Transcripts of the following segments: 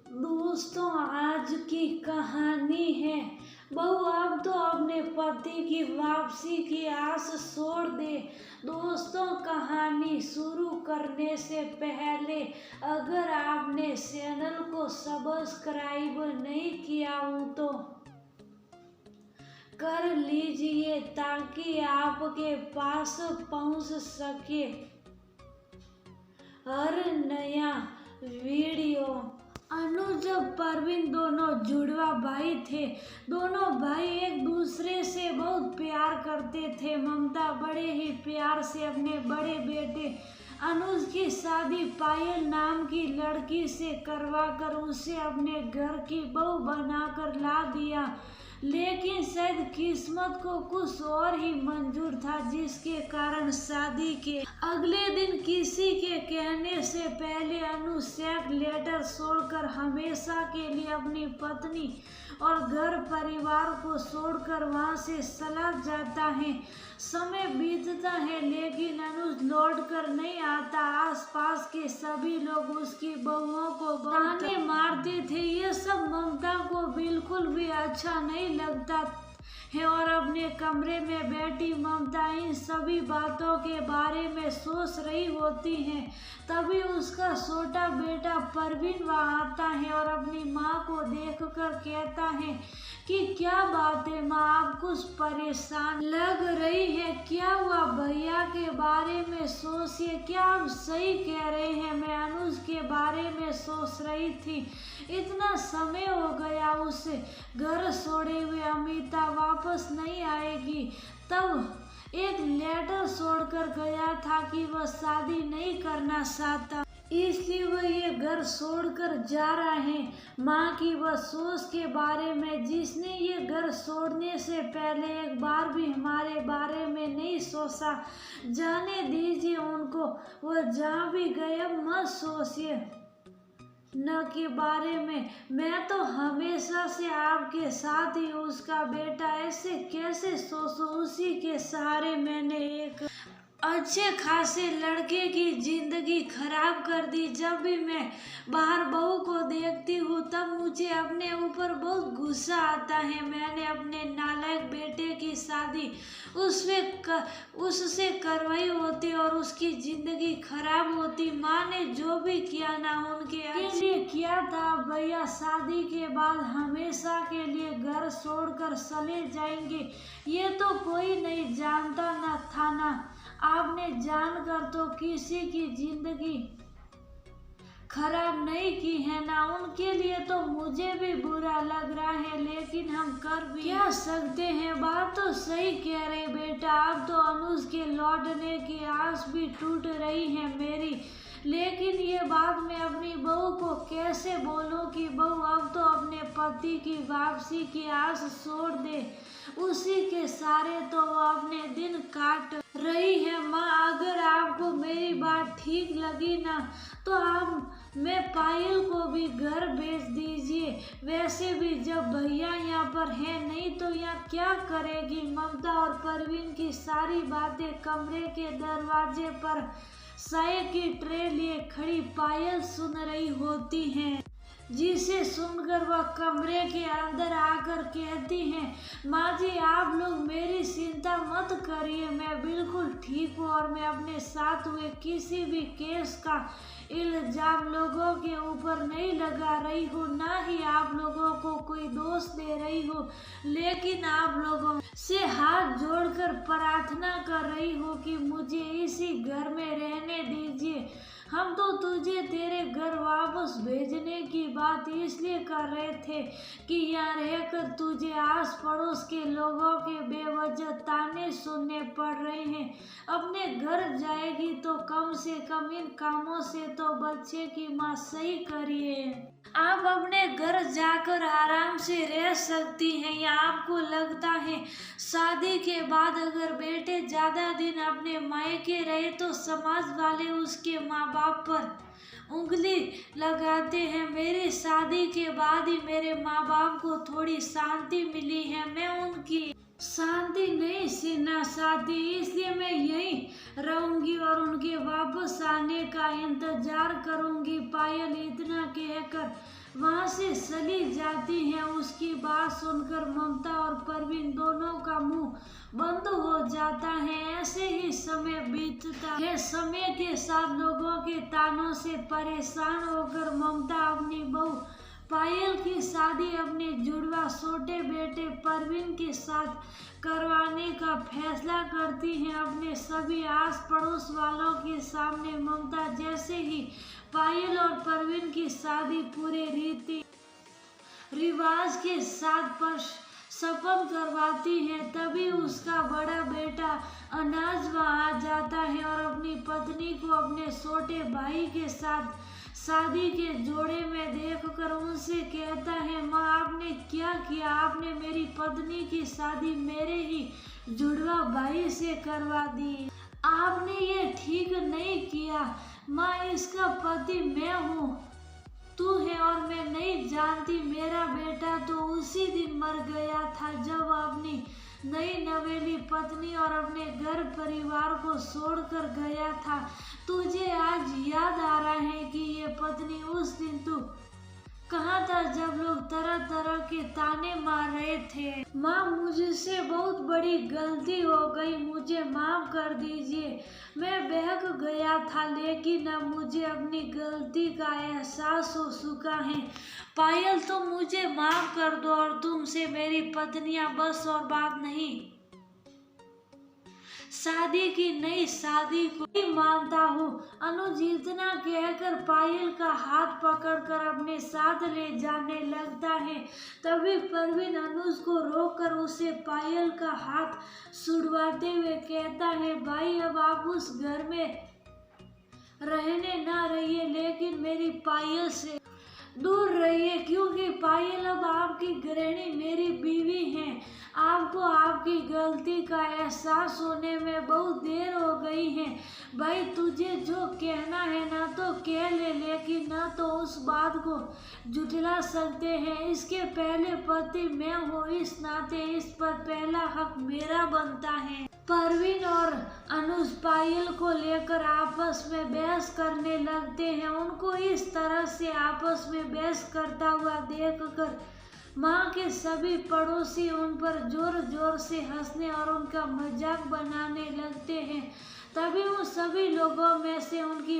दोस्तों, आज की कहानी है बहू अब तो अपने पति की वापसी की आस छोड़ दे। दोस्तों, कहानी शुरू करने से पहले अगर आपने चैनल को सब्सक्राइब नहीं किया हो तो कर लीजिए ताकि आपके पास पहुंच सके हर नया वीडियो। अनुज और परवीन दोनों जुड़वा भाई थे। दोनों भाई एक दूसरे से बहुत प्यार करते थे। ममता बड़े ही प्यार से अपने बड़े बेटे अनुज की शादी पायल नाम की लड़की से करवाकर उसे अपने घर की बहू बनाकर ला दिया। लेकिन शायद किस्मत को कुछ और ही मंजूर था, जिसके कारण शादी के अगले दिन किसी के कहने से पहले अनुज सेक्स लेटर छोड़कर हमेशा के लिए अपनी पत्नी और घर परिवार को छोड़कर वहां से चला जाता है। समय बीतता है लेकिन अनुज लौट कर नहीं आता। आसपास के सभी लोग उसकी बहुओं को ताने मारते थे। ये सब ममता को बिल्कुल भी अच्छा नहीं लगता है और अपने कमरे में बैठी ममता इन सभी बातों के बारे में सोच रही होती है। तभी उसका छोटा बेटा परवीन वहाँ आता है और अपनी माँ को देखकर कहता है कि क्या बात है माँ, आप कुछ परेशान लग रही है, क्या हुआ? भैया के बारे में सोचिए, क्या आप सही कह रहे हैं, मैं अनुज के बारे में सोच रही थी। इतना समय हो गया उसे घर छोड़े हुए, अमिता वापस नहीं आएगी। तब एक लेटर छोड़कर गया था कि वह शादी नहीं करना चाहता, इसलिए वह ये घर छोड़कर जा रहा है। माँ की वह सोच के बारे में, जिसने ये घर छोड़ने से पहले एक बार भी हमारे बारे में नहीं सोचा। जाने दीजिए उनको, वह जहाँ भी गए अब मत सोचिए न के बारे में। मैं तो हमेशा से आपके साथ ही, उसका बेटा ऐसे कैसे सोचो। उसी के सहारे मैंने एक अच्छे खासे लड़के की जिंदगी खराब कर दी। जब भी मैं बाहर बहू को देखती हूँ तब मुझे अपने ऊपर बहुत गुस्सा आता है। मैंने अपने नालायक बेटे की शादी उससे करवाई होती और उसकी जिंदगी खराब होती। माँ ने जो भी किया ना उनके लिए किया था। भैया शादी के बाद हमेशा के लिए घर छोड़कर चले जाएंगे, ये तो कोई नहीं जानता न था ना। आपने जानकर तो किसी की जिंदगी खराब नहीं की है ना। उनके लिए तो मुझे भी बुरा लग रहा है, लेकिन हम कर भी क्या सकते हैं। बात तो सही कह रहे बेटा, अब तो अनुज के लौटने की आस भी टूट रही है मेरी। लेकिन ये बात मैं अपनी बहू को कैसे बोलूं कि बहू अब तो अपने पति की वापसी की आस छोड़ दे। उसी के सारे तो वो अपने दिन काट रही है। माँ, अगर आपको मेरी बात ठीक लगी ना तो आप मैं पायल को भी घर भेज दीजिए। वैसे भी जब भैया यहाँ पर है नहीं तो यहाँ क्या करेगी। ममता और परवीन की सारी बातें कमरे के दरवाजे पर चाय की ट्रे लिए खड़ी पायल सुन रही होती हैं, जिसे सुनकर वह कमरे के अंदर आकर कहती हैं, माँ जी आप लोग मेरी चिंता मत करिए, मैं बिल्कुल ठीक हूँ और मैं अपने साथ हुए किसी भी केस का इल्जाम लोगों के ऊपर नहीं लगा रही हूँ, ना ही आप लोगों को कोई दोष दे रही हूँ। लेकिन आप लोगों से हाथ जोड़कर प्रार्थना कर रही हूँ कि मुझे इसी घर में रहने दीजिए। हम तो तुझे तेरे घर वापस भेजने की बात इसलिए कर रहे थे कि यहाँ रहकर तुझे आस पड़ोस के लोगों के बेवजह ताने सुनने पड़ रहे हैं। अपने घर जाएगी तो कम से कम इन कामों से तो बच्चे की माँ सही करिए। आप अपने घर जाकर आराम से रह सकती हैं, या आपको लगता है शादी के बाद अगर बेटे ज्यादा दिन अपने मायके रहे तो समाज वाले उसके माँ बाप पर उंगली लगाते हैं। मेरी शादी के बाद ही मेरे माँ बाप को थोड़ी शांति मिली है। मैं उनकी शांति नहीं सीना साथी, इसलिए मैं यहीं रहूंगी और उनके वापस आने का इंतजार करूंगी। पायल इतना कहकर वहां से चली जाती है। उसकी बात सुनकर ममता और परवीन दोनों का मुंह बंद हो जाता है। ऐसे ही समय बीतता है। समय के साथ लोगों के तानों से परेशान होकर ममता अपनी बहू पायल की शादी अपने जुड़वा छोटे बेटे परवीन के साथ करवाने का फैसला करती हैं। अपने सभी आस पड़ोस वालों के सामने ममता जैसे ही पायल और परवीन की शादी पूरे रीति रिवाज के साथ पर शपथ करवाती है, तभी उसका बड़ा बेटा अनाज वहाँ आ जाता है और अपनी पत्नी को अपने छोटे भाई के साथ शादी के जोड़े में देखकर उनसे कहता है, माँ आपने क्या किया? आपने मेरी पत्नी की शादी मेरे ही जुड़वा भाई से करवा दी। आपने ये ठीक नहीं किया माँ, इसका पति मैं हूँ, तू है और मैं नहीं जानती। मेरा बेटा तो उसी दिन मर गया था जब अपनी नई नवेली पत्नी और अपने घर परिवार को छोड़कर गया था। तुझे आज याद आ रहा है कि ये पत्नी उस दिन तू कहाँ था जब लोग तरह तरह के ताने मार रहे थे। माँ मुझसे बहुत बड़ी गलती हो गई, मुझे माफ कर दीजिए। मैं बहक गया था, लेकिन अब मुझे अपनी गलती का एहसास हो चुका है। पायल तुम मुझे माफ कर दो और तुमसे मेरी पत्नियां बस और बात नहीं, शादी की नई शादी को ही मानता हूँ। अनुज इतना कहकर पायल का हाथ पकड़कर अपने साथ ले जाने लगता है। तभी परवीन अनुज को रोककर उसे पायल का हाथ छुड़वाते हुए कहता है, भाई अब आप उस घर में रहने ना रहिए, लेकिन मेरी पायल से दूर रहिए, क्योंकि पायल अब आपकी गृहिणी मेरी बीवी है। आपको आपकी गलती का एहसास होने में बहुत देर हो गई है। भाई तुझे जो कहना है ना तो कह ले, लेकिन ना तो उस बात को जुटला सकते हैं। इसके पहले पति मैं हूँ, इस नाते इस पर पहला हक मेरा बनता है। परवीन और अनुज पायल को लेकर आपस में बहस करने लगते हैं। उनको इस तरह से आपस में बहस करता हुआ देखकर माँ के सभी पड़ोसी उन पर जोर जोर से हंसने और उनका मजाक बनाने लगते हैं। तभी उन सभी लोगों में से उनकी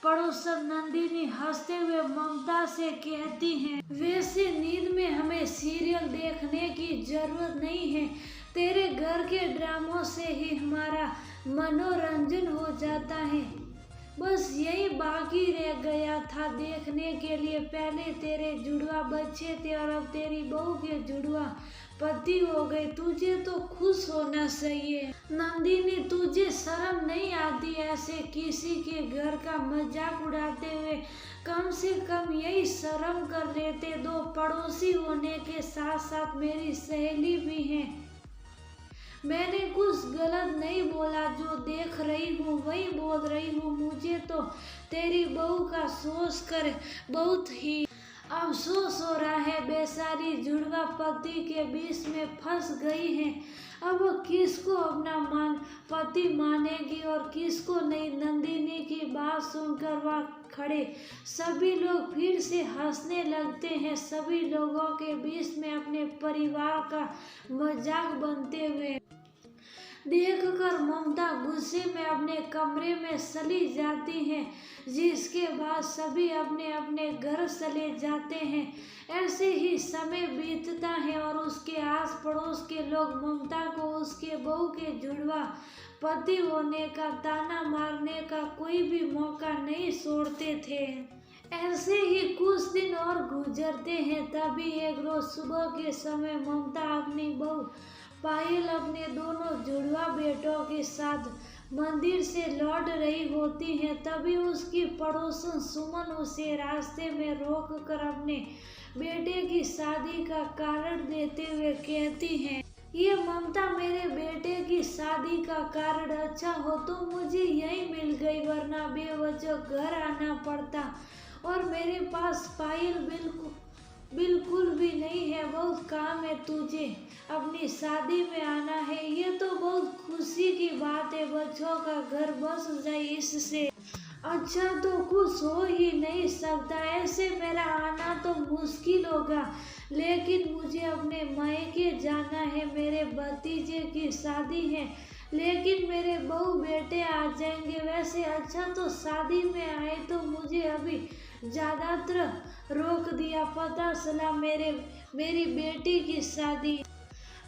पड़ोसन नंदिनी हंसते हुए ममता से कहती हैं, वैसे नींद में हमें सीरियल देखने की जरूरत नहीं है, तेरे घर के ड्रामों से ही हमारा मनोरंजन हो जाता है। बस यही बाकी रह गया था देखने के लिए। पहले तेरे जुड़वा बच्चे थे और अब तेरी बहू के जुड़वा पति हो गए। तुझे तो खुश होना चाहिए। नंदिनी तुझे शर्म नहीं आती ऐसे किसी के घर का मजाक उड़ाते हुए? कम से कम यही शर्म कर लेते। दो पड़ोसी होने के साथ साथ मेरी सहेली भी है। मैंने कुछ गलत नहीं बोला, जो देख रही हूँ वही बोल रही हूँ। मुझे तो तेरी बहू का सोच कर बहुत ही अफसोस हो रहा है। बेचारी जुड़वा पति के बीच में फंस गई है। अब वो किसको अपना पति मानेगी और किसको नहीं। नंदिनी की बात सुनकर वह खड़े सभी लोग फिर से हंसने लगते हैं। सभी लोगों के बीच में अपने परिवार का मजाक बनते हुए देखकर ममता गुस्से में अपने कमरे में चली जाती है, जिसके बाद सभी अपने अपने घर चले जाते हैं। ऐसे ही समय बीतता है और उसके आस पड़ोस के लोग ममता को उसके बहू के जुड़वा पति होने का ताना मारने का कोई भी मौका नहीं छोड़ते थे। ऐसे ही कुछ दिन और गुजरते हैं। तभी एक रोज सुबह के समय ममता अपनी बहू पायल अपने दोनों जुड़वा बेटों के साथ मंदिर से लौट रही होती है। तभी उसकी पड़ोसन सुमन उसे रास्ते में रोक कर अपने बेटे की शादी का कारण देते हुए कहती है, ये ममता मेरे बेटे की शादी का कारण अच्छा हो तो मुझे यही मिल गई, वरना बेवजह घर आना पड़ता और मेरे पास पायल बिल्कुल भी नहीं है, बहुत काम है तुझे, अपनी शादी में आना है। ये तो बहुत खुशी की बात है, बच्चों का घर बस जाए इससे अच्छा तो कुछ हो ही नहीं सकता। ऐसे मेरा आना तो मुश्किल होगा, लेकिन मुझे अपने मायके जाना है। मेरे भतीजे की शादी है, लेकिन मेरे बहू बेटे आ जाएंगे। वैसे अच्छा तो शादी में आए तो मुझे अभी ज़्यादातर रोक दिया, पता चला मेरी बेटी की शादी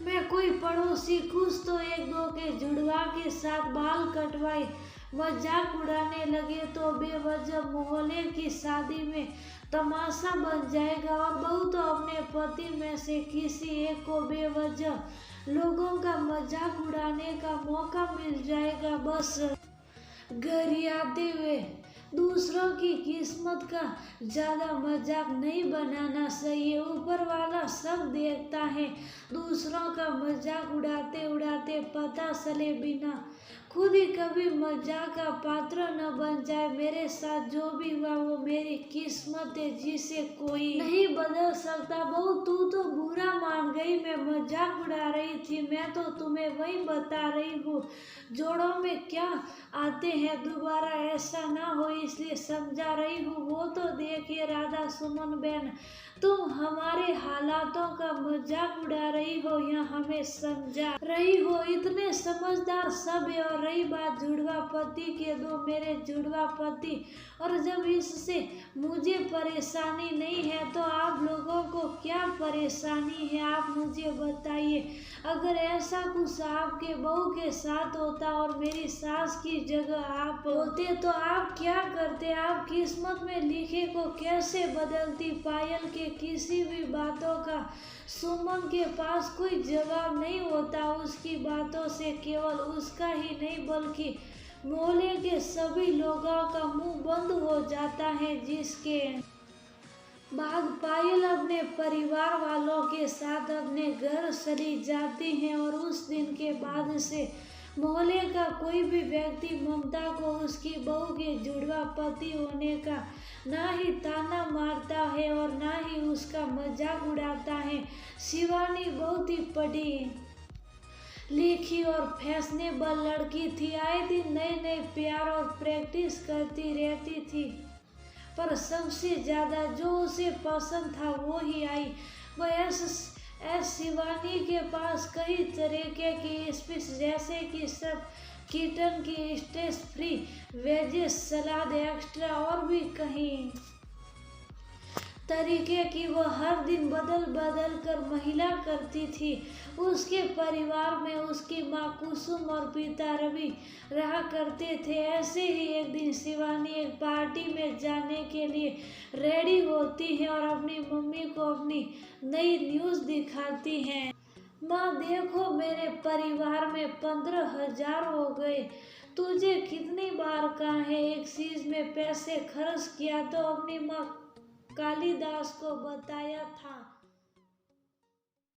मैं कोई पड़ोसी कुछ तो एक दो के जुड़वा के साथ बाल कटवाए मजाक उड़ाने लगे तो बेवजह मोहल्ले की शादी में तमाशा बन जाएगा। और बहू तो अपने पति में से किसी एक को बेवजह लोगों का मजाक उड़ाने का मौका मिल जाएगा। बस गरियाते हुए दूसरों की किस्मत का ज़्यादा मजाक नहीं बनाना चाहिए। ऊपर वाला सब देखता है, दूसरों का मजाक उड़ाते उड़ाते पता चले बिना खुद ही कभी मजाक का पात्र न बन जाए। मेरे साथ जो भी हुआ वो मेरी किस्मत है, जिसे कोई नहीं बदल सकता। बहू तू तो बुरा मान गई, मैं मजाक उड़ा रही थी। मैं तो तुम्हें वही बता रही हूँ, जोड़ों में क्या आते हैं, दोबारा ऐसा ना हो इसलिए समझा रही हूँ। वो तो देखिए राधा सुमन बहन, तुम हमारे हालातों का मजाक उड़ा रही हो या हमें समझा रही हो। इतने समझदार सब है। और रही बात जुड़वा पति के, दो मेरे जुड़वा पति, और जब इससे मुझे परेशानी नहीं है तो आप लोगों को क्या परेशानी है, आप मुझे बताइए। अगर ऐसा कुछ आपके बहू के साथ होता और मेरी सास की जगह आप होते तो आप क्या करते, आप किस्मत में लिखे को कैसे बदलती। पायल के किसी भी बातों का सुमन के पास कोई जवाब नहीं होता। उसकी बातों से केवल उसका ही नहीं बल्कि मोहल्ले के सभी लोगों का मुंह बंद हो जाता है। जिसके बाद पायल अपने परिवार वालों के साथ अपने घर चली जाती हैं और उस दिन के बाद से मोहल्ले का कोई भी व्यक्ति ममता को उसकी बहू के जुड़वा पति होने का ना ही ताना मारता है और ना ही उसका मजाक उड़ाता है। शिवानी बहुत ही पढ़ी लिखी और फैशनेबल लड़की थी, आए दिन नए नए प्यार और प्रैक्टिस करती रहती थी, पर सबसे ज़्यादा जो उसे पसंद था वो ही आई। वह शिवानी के पास कई तरीके की स्पीच जैसे कि सब किटन की स्ट्रेस फ्री वेजेस सलाद एक्स्ट्रा और भी कहीं तरीके की वो हर दिन बदल बदल कर महिला करती थी। उसके परिवार में उसकी माँ कुसुम और पिता रवि रहा करते थे। ऐसे ही एक दिन शिवानी एक पार्टी में जाने के लिए रेडी होती है और अपनी मम्मी को अपनी नई न्यूज़ दिखाती है। माँ देखो, मेरे परिवार में 15,000 हो गए। तुझे कितनी बार कहा है एक चीज में पैसे खर्च किया तो अपनी माँ कालिदास को बताया था।